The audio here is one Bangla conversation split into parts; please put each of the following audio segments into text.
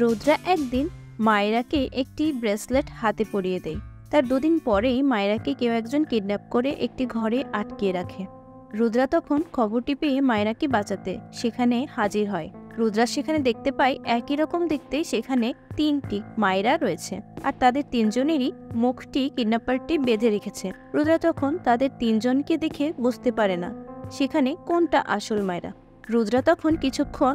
রুদ্রা একদিন মায়রাকে একটি ব্রেসলেট হাতে পরিয়ে দেয়। তার দুদিন পরেই মায়রাকে কেউ একজন কিডন্যাপ করে একটি ঘরে আটকিয়ে রাখে। রুদ্রা তখন খবরটি পেয়ে মায়রাকে বাঁচাতে সেখানে হাজির হয়। রুদ্রা সেখানে দেখতে পায় একই রকম দেখতে সেখানে 3টি মায়রা রয়েছে, আর তাদের 3জনেরই মুখটি কিডন্যাপারটি বেঁধে রেখেছে। রুদ্রা তখন তাদের 3জনকে দেখে বুঝতে পারে না সেখানে কোনটা আসল মায়রা। রুদ্রা তখন কিছুক্ষণ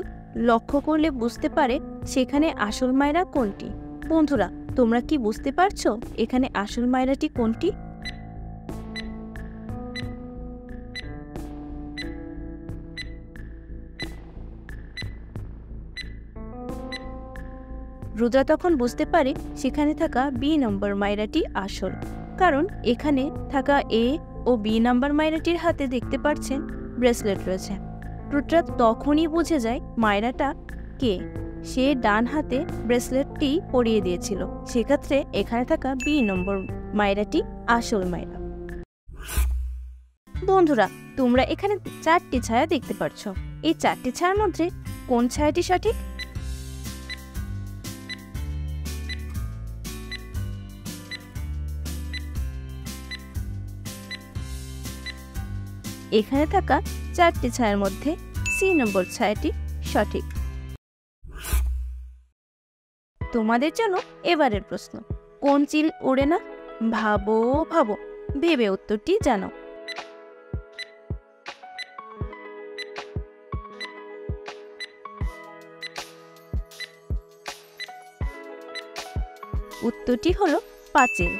লক্ষ্য করলে বুঝতে পারে সেখানে আসল মায়রা কোনটি। বন্ধুরা, তোমরা কি বুঝতে পারছো এখানে আসল মায়রাটি কোনটি? রুদ্রা তখন বুঝতে পারে সেখানে থাকা বি নম্বর মায়রাটি আসল, কারণ এখানে থাকা এ ও বি নাম্বার মায়রাটির হাতে দেখতে পাচ্ছেন ব্রেসলেট রয়েছে। রুদ্রা তখনই বুঝে যায় মায়রাটা কে। সে ডান হাতে ব্রেসলেটটি পরিয়ে দিয়েছিল, সেক্ষেত্রে এখানে থাকা বি নম্বর মায়রাটি আসল মায়রা। বন্ধুরা, তোমরা এখানে 4টি ছায়া দেখতে পাচ্ছ। এই 4টি ছায়ার মধ্যে কোন ছায়াটি সঠিক? এখানে থাকা 4টি ছায়ার মধ্যে সি নম্বর ছায়াটি সঠিক। তোমাদের জন্য এবারের প্রশ্ন, কোন চিল ওড়ে না? ভাবো ভাবো, ভেবে উত্তরটি জানো। উত্তরটি হলো পাঁচিল।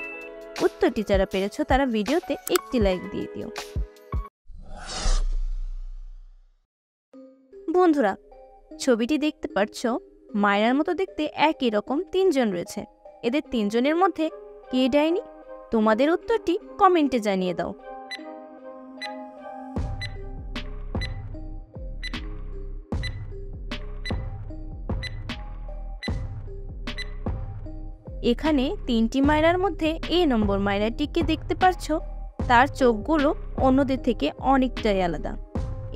উত্তরটি যারা পেরেছো তারা ভিডিওতে একটি লাইক দিয়ে দিও। বন্ধুরা, ছবিটি দেখতে পাচ্ছ মায়রার মতো দেখতে একই রকম 3জন রয়েছে। এদের 3জনের মধ্যে কে ডাইনি? তোমাদের উত্তরটি কমেন্টে জানিয়ে দাও। এখানে 3টি মায়রার মধ্যে এ নম্বর মায়রাটিকে দেখতে পাচ্ছ, তার চোখগুলো অন্যদের থেকে অনেকটাই আলাদা।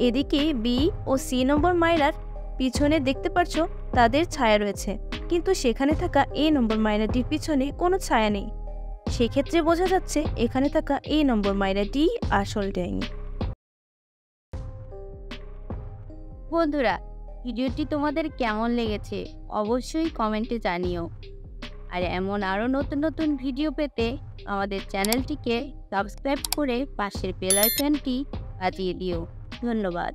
এদিকে বি ও সি নম্বর মায়রার পিছনে দেখতে পাচ্ছ তাদের ছায়া রয়েছে, কিন্তু সেখানে থাকা এ নম্বর মায়রাটির পিছনে কোনো ছায়া নেই। সেক্ষেত্রে বোঝা যাচ্ছে এখানে থাকা এ নম্বর মায়রাটি আসল ডাইনি। বন্ধুরা, ভিডিওটি তোমাদের কেমন লেগেছে অবশ্যই কমেন্টে জানিও। আর এমন আরও নতুন নতুন ভিডিও পেতে আমাদের চ্যানেলটিকে সাবস্ক্রাইব করে পাশের বেল আইকনটি বাজিয়ে দিও। ধন্যবাদ।